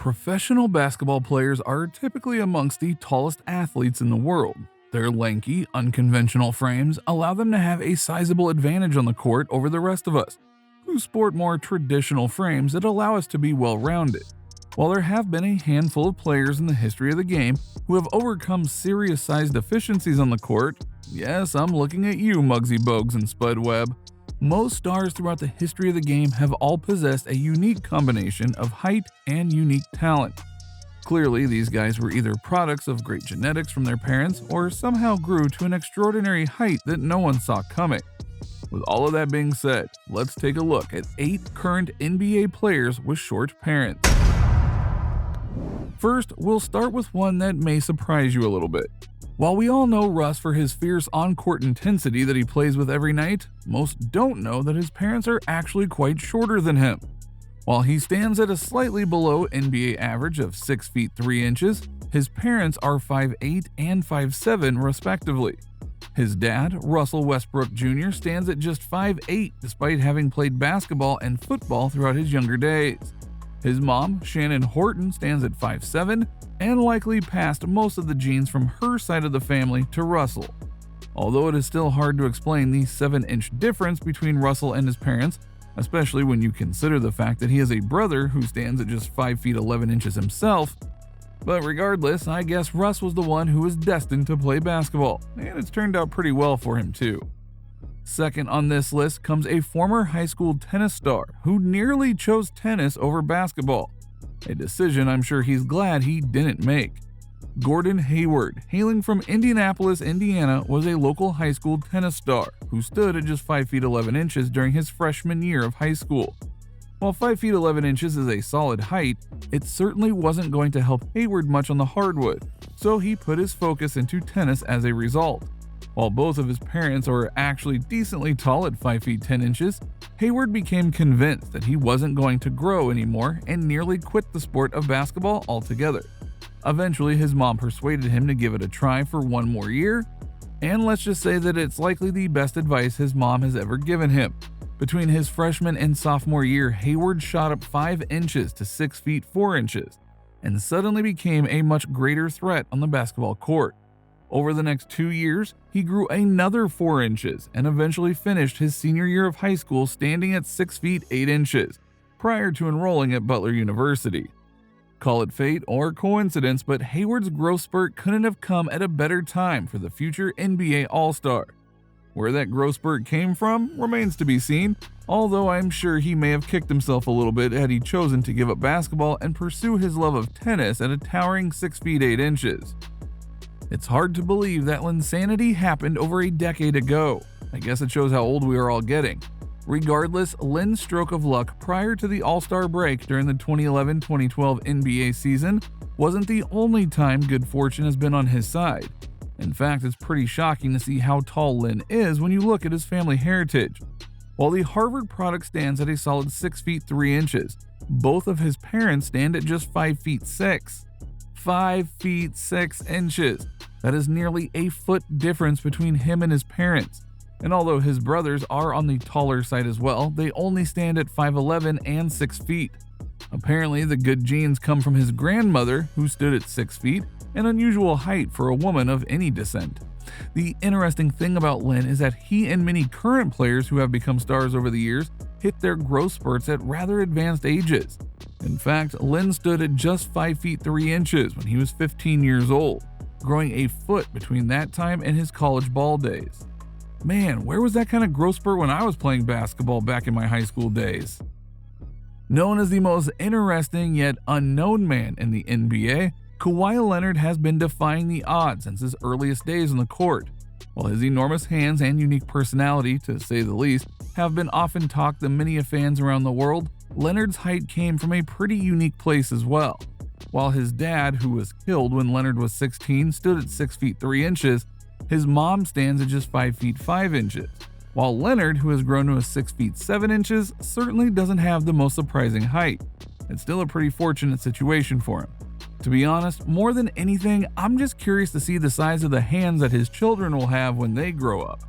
Professional basketball players are typically amongst the tallest athletes in the world. Their lanky, unconventional frames allow them to have a sizable advantage on the court over the rest of us, who sport more traditional frames that allow us to be well-rounded. While there have been a handful of players in the history of the game who have overcome serious size deficiencies on the court, yes, I'm looking at you, Muggsy Bogues and Spud Webb, most stars throughout the history of the game have all possessed a unique combination of height and unique talent. Clearly, these guys were either products of great genetics from their parents or somehow grew to an extraordinary height that no one saw coming. With all of that being said, let's take a look at 8 current NBA players with short parents. First, we'll start with one that may surprise you a little bit. While we all know Russ for his fierce on-court intensity that he plays with every night, most don't know that his parents are actually quite shorter than him. While he stands at a slightly below NBA average of 6 feet 3 inches, his parents are 5'8" and 5'7" respectively. His dad, Russell Westbrook Jr., stands at just 5'8" despite having played basketball and football throughout his younger days. His mom, Shannon Horton, stands at 5'7", and likely passed most of the genes from her side of the family to Russell. Although it is still hard to explain the 7-inch difference between Russell and his parents, especially when you consider the fact that he has a brother who stands at just 5 feet 11 inches himself. But regardless, I guess Russ was the one who was destined to play basketball, and it's turned out pretty well for him too. Second on this list comes a former high school tennis star who nearly chose tennis over basketball, a decision I'm sure he's glad he didn't make. Gordon Hayward, hailing from Indianapolis, Indiana, was a local high school tennis star who stood at just 5 feet 11 inches during his freshman year of high school. While 5 feet 11 inches is a solid height, it certainly wasn't going to help Hayward much on the hardwood, so he put his focus into tennis as a result. While both of his parents are actually decently tall at 5 feet 10 inches, Hayward became convinced that he wasn't going to grow anymore and nearly quit the sport of basketball altogether. Eventually, his mom persuaded him to give it a try for one more year, and let's just say that it's likely the best advice his mom has ever given him. Between his freshman and sophomore year, Hayward shot up 5 inches to 6 feet 4 inches, and suddenly became a much greater threat on the basketball court. Over the next 2 years, he grew another 4 inches and eventually finished his senior year of high school standing at 6 feet 8 inches, prior to enrolling at Butler University. Call it fate or coincidence, but Hayward's growth spurt couldn't have come at a better time for the future NBA All-Star. Where that growth spurt came from remains to be seen, although I'm sure he may have kicked himself a little bit had he chosen to give up basketball and pursue his love of tennis at a towering 6 feet 8 inches. It's hard to believe that insanity happened over a decade ago. I guess it shows how old we are all getting. Regardless, Lin's stroke of luck prior to the All-Star break during the 2011-2012 NBA season wasn't the only time good fortune has been on his side. In fact, it's pretty shocking to see how tall Lin is when you look at his family heritage. While the Harvard product stands at a solid 6 feet 3 inches, both of his parents stand at just 5 feet 6. 5 feet 6 inches. That is nearly a foot difference between him and his parents. And although his brothers are on the taller side as well, they only stand at 5'11" and 6 feet. Apparently, the good genes come from his grandmother, who stood at 6 feet, an unusual height for a woman of any descent. The interesting thing about Lin is that he and many current players who have become stars over the years hit their growth spurts at rather advanced ages. In fact, Lin stood at just 5 feet 3 inches when he was 15 years old, growing a foot between that time and his college ball days. Man, where was that kind of growth spurt when I was playing basketball back in my high school days? Known as the most interesting yet unknown man in the NBA, Kawhi Leonard has been defying the odds since his earliest days on the court. While his enormous hands and unique personality, to say the least, have been often talked to many fans around the world, Leonard's height came from a pretty unique place as well. While his dad, who was killed when Leonard was 16, stood at 6 feet 3 inches, his mom stands at just 5 feet 5 inches. While Leonard, who has grown to 6 feet 7 inches, certainly doesn't have the most surprising height. It's still a pretty fortunate situation for him. To be honest, more than anything, I'm just curious to see the size of the hands that his children will have when they grow up.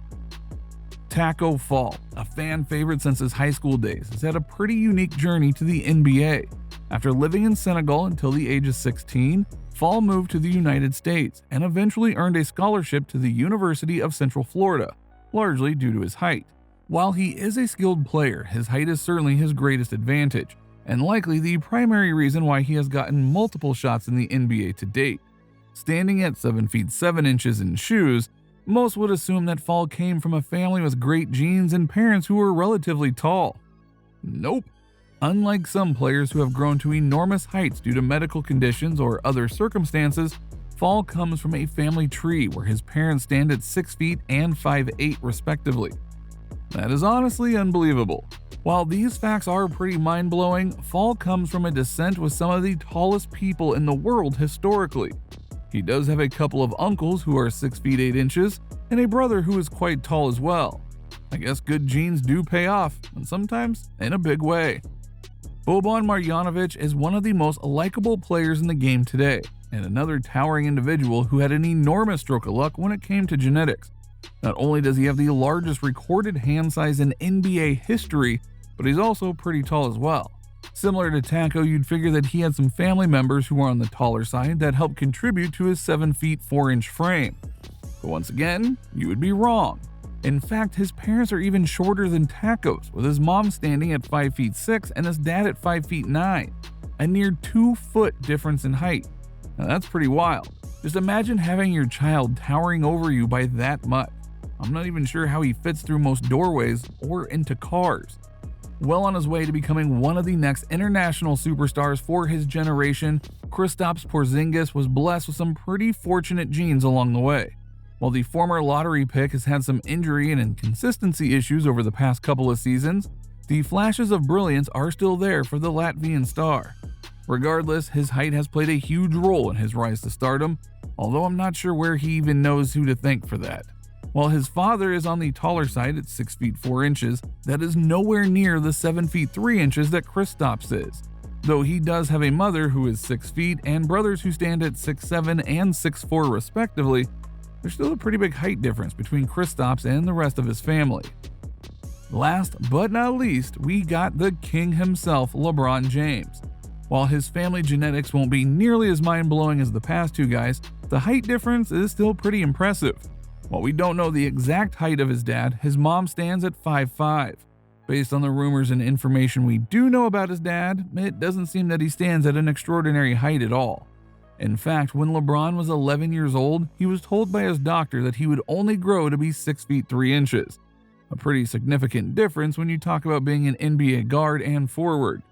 Taco Fall, a fan favorite since his high school days, has had a pretty unique journey to the NBA. After living in Senegal until the age of 16, Fall moved to the United States and eventually earned a scholarship to the University of Central Florida, largely due to his height. While he is a skilled player, his height is certainly his greatest advantage, and likely the primary reason why he has gotten multiple shots in the NBA to date. Standing at 7 feet 7 inches in shoes, most would assume that Fall came from a family with great genes and parents who were relatively tall. Nope. Unlike some players who have grown to enormous heights due to medical conditions or other circumstances, Fall comes from a family tree where his parents stand at 6 feet and 5'8" respectively. That is honestly unbelievable. While these facts are pretty mind-blowing, Fall comes from a descent with some of the tallest people in the world historically. He does have a couple of uncles who are 6 feet 8 inches and a brother who is quite tall as well. I guess good genes do pay off, and sometimes in a big way. Boban Marjanovic is one of the most likable players in the game today, and another towering individual who had an enormous stroke of luck when it came to genetics. Not only does he have the largest recorded hand size in NBA history, but he's also pretty tall as well. Similar to Taco, you'd figure that he had some family members who were on the taller side that helped contribute to his 7 feet 4 inch frame. But once again, you would be wrong. In fact, his parents are even shorter than Taco's, with his mom standing at 5 feet 6 and his dad at 5 feet 9, a near 2 foot difference in height. Now that's pretty wild. Just imagine having your child towering over you by that much. I'm not even sure how he fits through most doorways or into cars. Well on his way to becoming one of the next international superstars for his generation, Kristaps Porzingis was blessed with some pretty fortunate genes along the way. While the former lottery pick has had some injury and inconsistency issues over the past couple of seasons, the flashes of brilliance are still there for the Latvian star. Regardless, his height has played a huge role in his rise to stardom, although I'm not sure where he even knows who to thank for that. While his father is on the taller side at 6 feet 4 inches, that is nowhere near the 7 feet 3 inches that Kristaps is. Though he does have a mother who is 6 feet and brothers who stand at 6'7" and 6'4" respectively, there's still a pretty big height difference between Kristaps and the rest of his family. Last but not least, we got the king himself, LeBron James. While his family genetics won't be nearly as mind-blowing as the past two guys, the height difference is still pretty impressive. While we don't know the exact height of his dad, his mom stands at 5'5". Based on the rumors and information we do know about his dad, it doesn't seem that he stands at an extraordinary height at all. In fact, when LeBron was 11 years old, he was told by his doctor that he would only grow to be 6 feet 3 inches. A pretty significant difference when you talk about being an NBA guard and forward.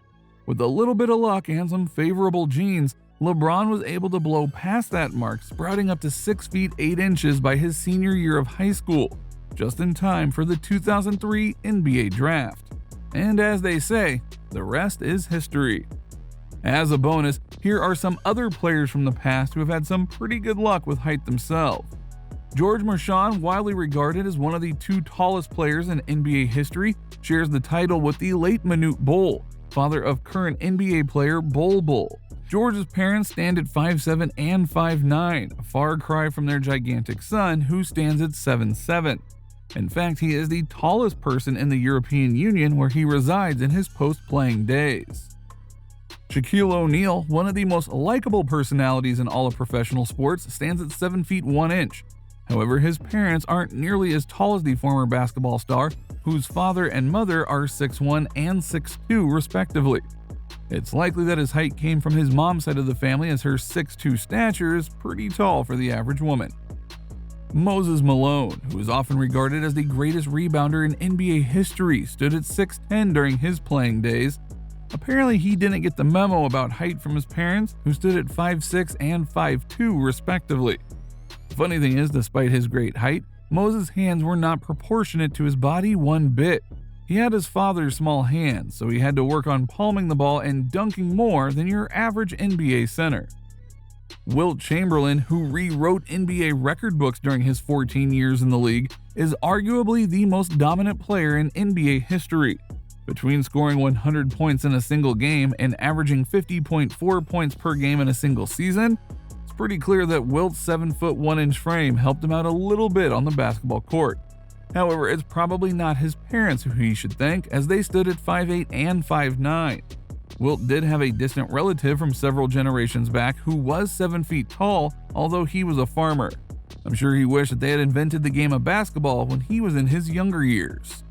With a little bit of luck and some favorable genes, LeBron was able to blow past that mark, sprouting up to 6 feet 8 inches by his senior year of high school, just in time for the 2003 NBA draft. And as they say, the rest is history. As a bonus, here are some other players from the past who have had some pretty good luck with height themselves. George Marchand, widely regarded as one of the 2 tallest players in NBA history, shares the title with the late Manute Bol, father of current NBA player Bol Bol. George's parents stand at 5'7" and 5'9", a far cry from their gigantic son, who stands at 7'7". In fact, he is the tallest person in the European Union, where he resides in his post-playing days. Shaquille O'Neal, one of the most likable personalities in all of professional sports, stands at 7 feet 1 inch. However, his parents aren't nearly as tall as the former basketball star, whose father and mother are 6'1" and 6'2" respectively. It's likely that his height came from his mom's side of the family, as her 6'2" stature is pretty tall for the average woman. Moses Malone, who is often regarded as the greatest rebounder in NBA history, stood at 6'10" during his playing days. Apparently, he didn't get the memo about height from his parents, who stood at 5'6" and 5'2" respectively. The funny thing is, despite his great height, Moses' hands were not proportionate to his body one bit. He had his father's small hands, so he had to work on palming the ball and dunking more than your average NBA center. Wilt Chamberlain, who rewrote NBA record books during his 14 years in the league, is arguably the most dominant player in NBA history. Between scoring 100 points in a single game and averaging 50.4 points per game in a single season, it's pretty clear that Wilt's 7 foot 1 inch frame helped him out a little bit on the basketball court. However, it's probably not his parents who he should thank, as they stood at 5'8" and 5'9". Wilt did have a distant relative from several generations back who was 7 feet tall, although he was a farmer. I'm sure he wished that they had invented the game of basketball when he was in his younger years.